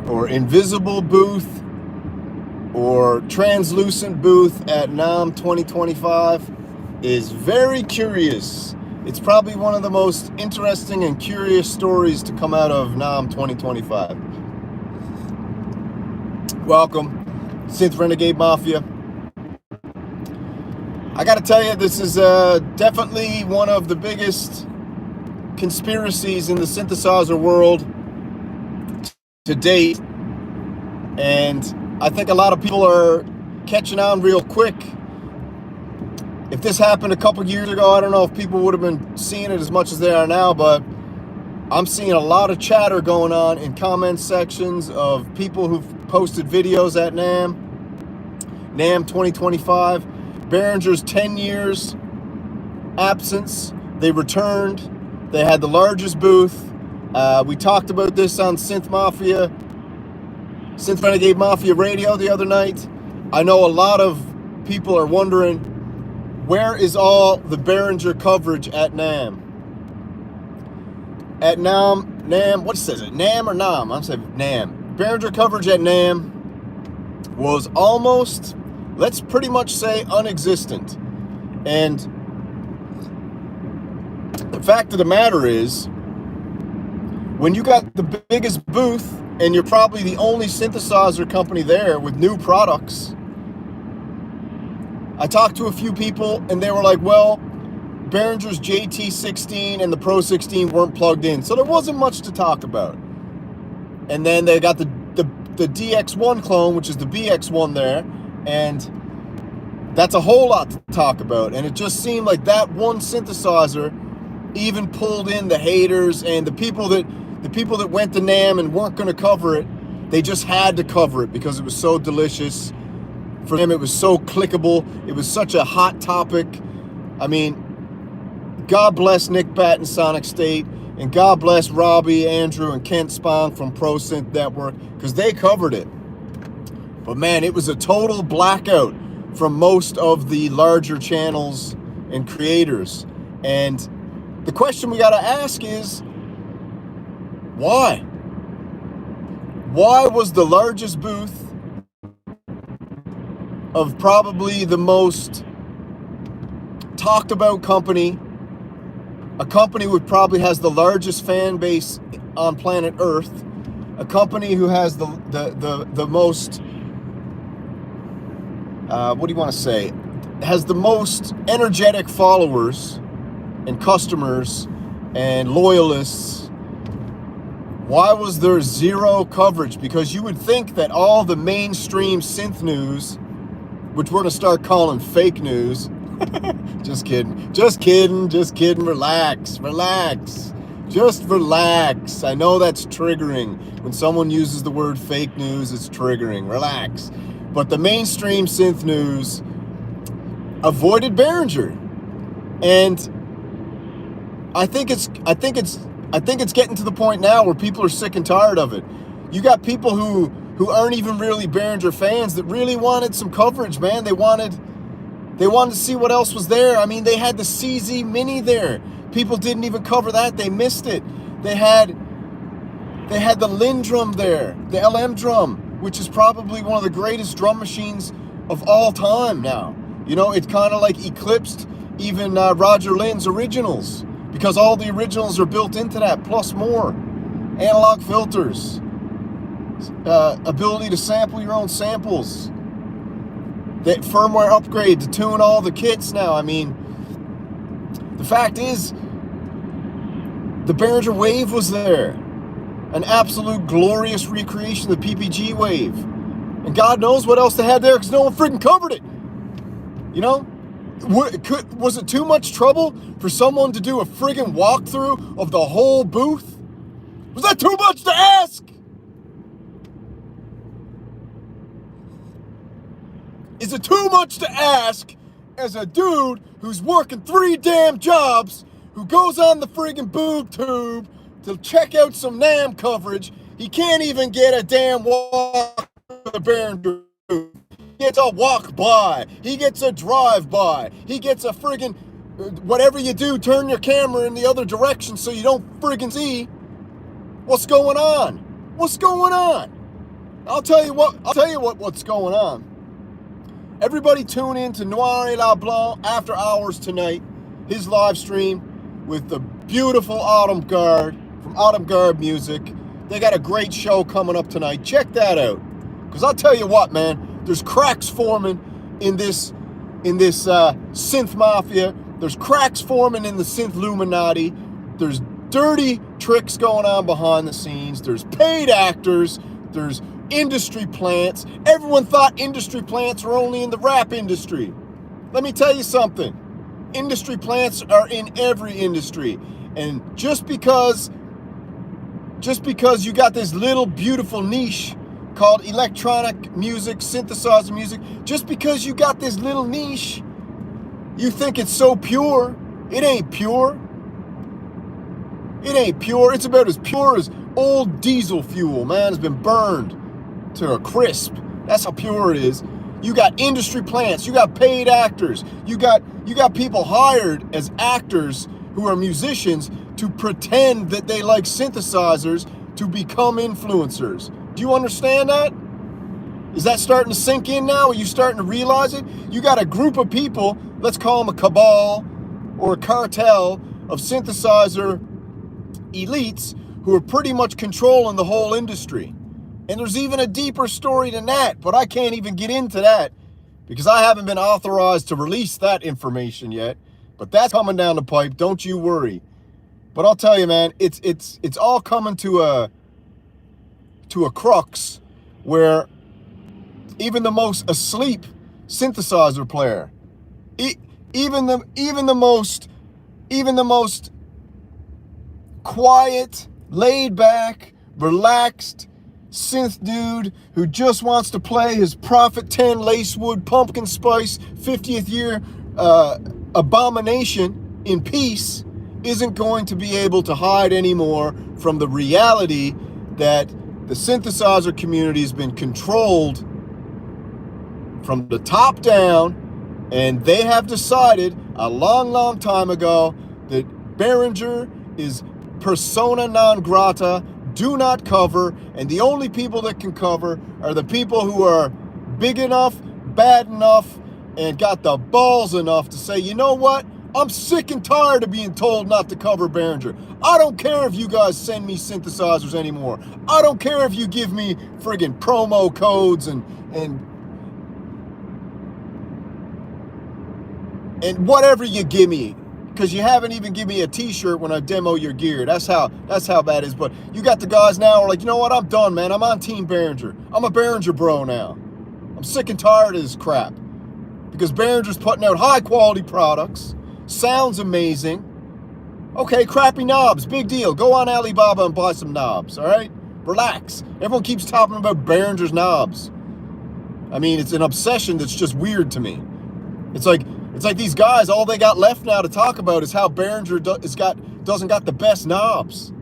or invisible booth or translucent booth at NAMM 2025 is very curious. It's probably one of the most interesting and curious stories to come out of NAMM 2025. Welcome, Synth Renegade Mafia. I gotta tell you, this is definitely one of the biggest conspiracies in the synthesizer world to date, and I think a lot of people are catching on real quick. If this happened a couple years ago, I don't know if people would have been seeing it as much as they are now, but I'm seeing a lot of chatter going on in comment sections of people who've posted videos at NAMM 2025. Behringer's 10 years absence, they returned. They had the largest booth. We talked about this on Synth Renegade Mafia Radio the other night. I know a lot of people are wondering, where is all the Behringer coverage at NAMM? At NAMM, what says it? NAMM or NAMM? I'm saying NAMM. Behringer coverage at NAMM was almost, let's pretty much say, non-existent. And the fact of the matter is, when you got the biggest booth and you're probably the only synthesizer company there with new products, I talked to a few people and they were like, well, Behringer's JT16 and the Pro 16 weren't plugged in, so there wasn't much to talk about. And then they got the DX1 clone, which is the BX1 there, and that's a whole lot to talk about. And it just seemed like that one synthesizer even pulled in the haters and the people that went to NAMM and weren't going to cover it. They just had to cover it because it was so delicious. For them, it was so clickable. It was such a hot topic. I mean, God bless Nick Batt and Sonic State, and God bless Robbie, Andrew, and Kent Spong from Pro Synth Network, because they covered it. But man, it was a total blackout from most of the larger channels and creators. And the question we got to ask is, why? Why was the largest booth of probably the most talked about company, a company who probably has the largest fan base on planet Earth, a company who has the most, what do you want to say, has the most energetic followers and customers and loyalists? Why was there zero coverage? Because you would think that all the mainstream synth news, which we're going to start calling fake news. Just kidding. Relax. Just relax. I know that's triggering. When someone uses the word fake news, it's triggering. Relax. But the mainstream synth news avoided Behringer. And I think it's getting to the point now where people are sick and tired of it. You got people who aren't even really Behringer fans that really wanted some coverage, man. They wanted to see what else was there. I mean, they had the CZ Mini there. People didn't even cover that. They missed it. They had the Lin drum there, the LM drum, which is probably one of the greatest drum machines of all time now. You know, it kind of like eclipsed even Roger Lin's originals, because all the originals are built into that, plus more. Analog filters. Ability to sample your own samples, that firmware upgrade to tune all the kits now. I mean, the fact is, the Behringer Wave was there, an absolute glorious recreation of the PPG Wave, and God knows what else they had there because no one freaking covered it. You know, was it too much trouble for someone to do a friggin' walkthrough of the whole booth? Was that too much to ask? Is it too much to ask, as a dude who's working 3 damn jobs, who goes on the friggin' boob tube to check out some NAMM coverage, he can't even get a damn walk to the Behringer booth. He gets a walk by, he gets a drive by, he gets a friggin', whatever you do, turn your camera in the other direction so you don't friggin' see what's going on. What's going on? I'll tell you what's going on. Everybody tune in to Noir et La Blanc After Hours tonight, his live stream with the beautiful Autumn Guard from Autumn Guard Music. They got a great show coming up tonight. Check that out. Because I'll tell you what, man, there's cracks forming in this synth mafia. There's cracks forming in the synth Illuminati. There's dirty tricks going on behind the scenes. There's paid actors. There's industry plants. Everyone thought industry plants were only in the rap industry. Let me tell you something. Industry plants are in every industry. And just because you got this little beautiful niche called electronic music, synthesizer music, just because you got this little niche, you think it's so pure. It ain't pure. It ain't pure. It's about as pure as old diesel fuel, man. It's been burned to a crisp. That's how pure it is. You got industry plants. You got paid actors. You got people hired as actors who are musicians to pretend that they like synthesizers to become influencers. Do you understand that? Is that starting to sink in now? Are you starting to realize it? You got a group of people, let's call them a cabal or a cartel of synthesizer elites who are pretty much controlling the whole industry. And there's even a deeper story than that, but I can't even get into that because I haven't been authorized to release that information yet. But that's coming down the pipe, don't you worry. But I'll tell you, man, it's all coming to a crux where even the most asleep synthesizer player, even the most quiet, laid back, relaxed synth dude who just wants to play his Prophet 10 Lacewood Pumpkin Spice 50th year abomination in peace isn't going to be able to hide anymore from the reality that the synthesizer community has been controlled from the top down, and they have decided a long time ago that Behringer is persona non grata, do not cover, and the only people that can cover are the people who are big enough, bad enough, and got the balls enough to say, you know what? I'm sick and tired of being told not to cover Behringer. I don't care if you guys send me synthesizers anymore. I don't care if you give me friggin' promo codes and whatever you give me, because you haven't even given me a t-shirt when I demo your gear. That's how bad it is. But you got the guys now who are like, you know what? I'm done, man. I'm on Team Behringer. I'm a Behringer bro now. I'm sick and tired of this crap. Because Behringer's putting out high quality products. Sounds amazing. Okay, crappy knobs, big deal. Go on Alibaba and buy some knobs, all right? Relax. Everyone keeps talking about Behringer's knobs. I mean, it's an obsession that's just weird to me. It's like these guys, all they got left now to talk about is how Behringer doesn't got the best knobs.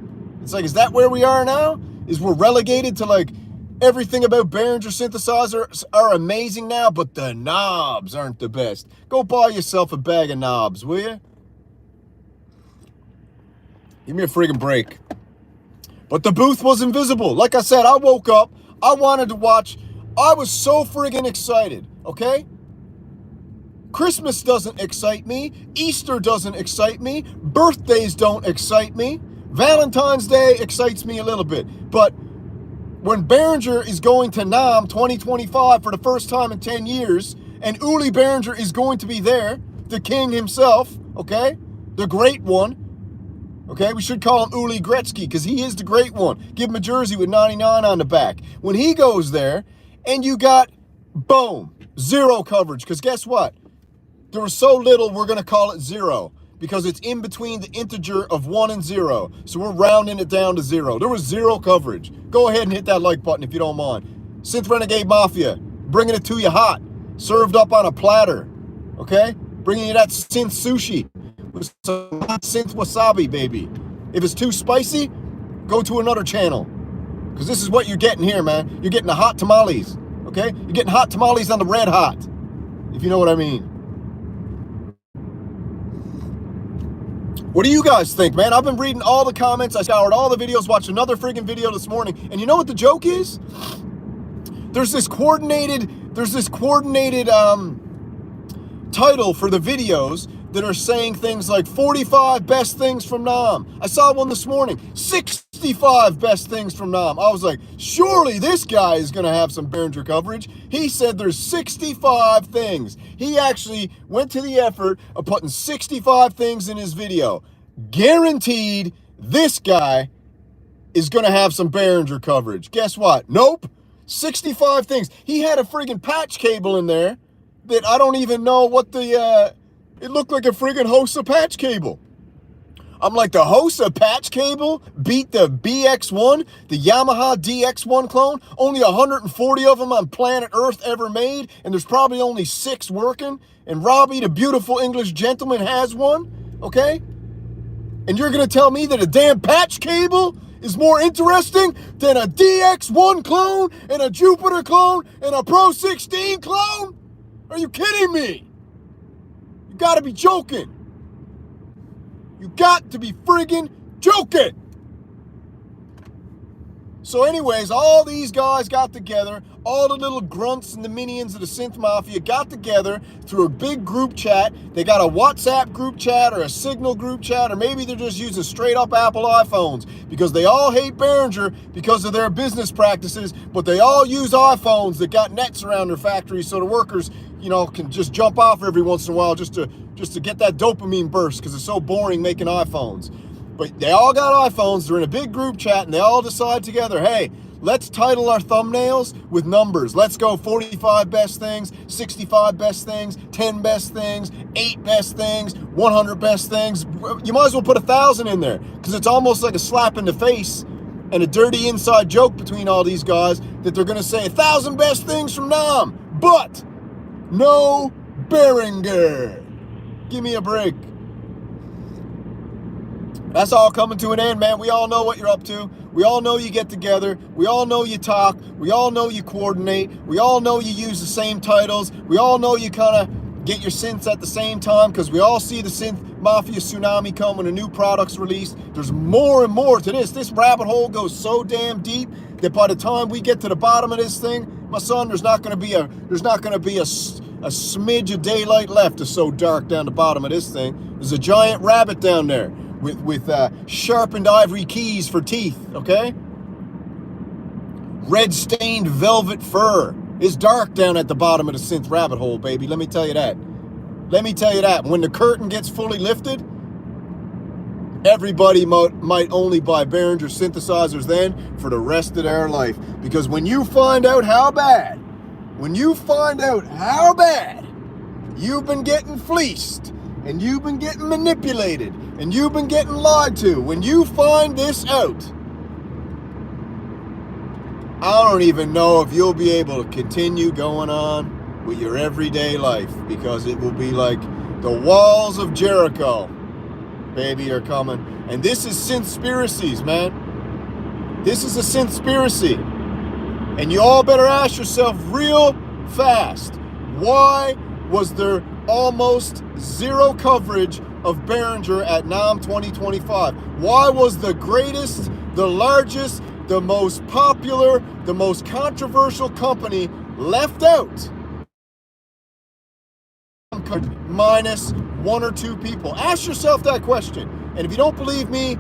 It's like, is that where we are now? Is we're relegated to like everything about Behringer synthesizers are amazing now, but the knobs aren't the best. Go buy yourself a bag of knobs, will you? Give me a friggin' break. But the booth was invisible. Like I said, I woke up, I wanted to watch. I was so friggin' excited, okay? Christmas doesn't excite me. Easter doesn't excite me. Birthdays don't excite me. Valentine's Day excites me a little bit. But when Behringer is going to NAMM 2025 for the first time in 10 years, and Uli Behringer is going to be there, the king himself, okay? The great one, okay? We should call him Uli Gretzky because he is the great one. Give him a jersey with 99 on the back. When he goes there, and you got, boom, zero coverage. Because guess what? There was so little, we're going to call it zero. Because it's in between the integer of 1 and 0. So we're rounding it down to 0. There was zero coverage. Go ahead and hit that like button if you don't mind. Synth Renegade Mafia, bringing it to you hot. Served up on a platter. Okay? Bringing you that synth sushi. With some hot synth wasabi, baby. If it's too spicy, go to another channel. Because this is what you're getting here, man. You're getting the hot tamales. Okay? You're getting hot tamales on the red hot. If you know what I mean. What do you guys think, man? I've been reading all the comments. I scoured all the videos, watched another friggin' video this morning. And you know what the joke is? There's this coordinated title for the videos that are saying things like 45 best things from NAMM. I saw one this morning, 65 best things from NAMM. I was like, surely this guy is going to have some Behringer coverage. He said there's 65 things. He actually went to the effort of putting 65 things in his video. Guaranteed this guy is going to have some Behringer coverage. Guess what? Nope. 65 things. He had a friggin' patch cable in there that I don't even know what the, it looked like a friggin' Hosa patch cable. I'm like, the Hosa patch cable beat the BX1, the Yamaha DX1 clone? Only 140 of them on planet Earth ever made, and there's probably only 6 working, and Robbie, the beautiful English gentleman, has one, okay? And you're gonna tell me that a damn patch cable is more interesting than a DX1 clone and a Jupiter clone and a Pro 16 clone? Are you kidding me? You gotta be joking. You got to be friggin' joking. So anyways, all these guys got together, all the little grunts and the minions of the Synth Mafia got together through a big group chat. They got a WhatsApp group chat or a Signal group chat, or maybe they're just using straight up Apple iPhones because they all hate Behringer because of their business practices, but they all use iPhones that got nets around their factories so the workers, you know, can just jump off every once in a while just to get that dopamine burst because it's so boring making iPhones. But they all got iPhones, they're in a big group chat, and they all decide together, hey, let's title our thumbnails with numbers. Let's go 45 best things, 65 best things, 10 best things, 8 best things, 100 best things. You might as well put 1,000 in there because it's almost like a slap in the face and a dirty inside joke between all these guys that they're going to say 1,000 best things from NAMM, but no Behringer. Give me a break. That's all coming to an end, man. We all know what you're up to. We all know you get together. We all know you talk. We all know you coordinate. We all know you use the same titles. We all know you kind of get your synths at the same time because we all see the Synth Mafia tsunami come when a new product's released. There's more and more to this. This rabbit hole goes so damn deep that by the time we get to the bottom of this thing, my son, there's not going to be a smidge of daylight left. It's so dark down the bottom of this thing. There's a giant rabbit down there with sharpened ivory keys for teeth, okay? Red stained velvet fur. It's dark down at the bottom of the synth rabbit hole, baby. Let me tell you that. Let me tell you that. When the curtain gets fully lifted, everybody might only buy Behringer synthesizers then for the rest of their life. Because when you find out how bad you've been getting fleeced, and you've been getting manipulated, and you've been getting lied to, when you find this out, I don't even know if you'll be able to continue going on with your everyday life, because it will be like the walls of Jericho, baby, are coming. And this is SYNTHSPIRACYs, man. This is a SYNTHSPIRACY. And you all better ask yourself real fast, why was there almost zero coverage of Behringer at NAMM 2025? Why was the greatest, the largest, the most popular, the most controversial company left out? Minus 1 or 2 people. Ask yourself that question. And if you don't believe me,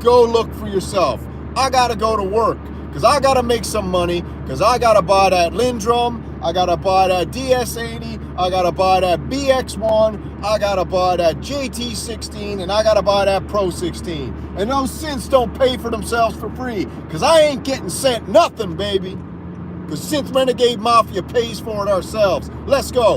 go look for yourself. I gotta go to work because I gotta make some money, because I gotta buy that Lindrum, I gotta buy that DS80, I gotta buy that BX1, I gotta buy that JT16, and I gotta buy that Pro 16. And those synths don't pay for themselves for free, because I ain't getting sent nothing, baby. Because Synth Renegade Mafia pays for it ourselves. Let's go.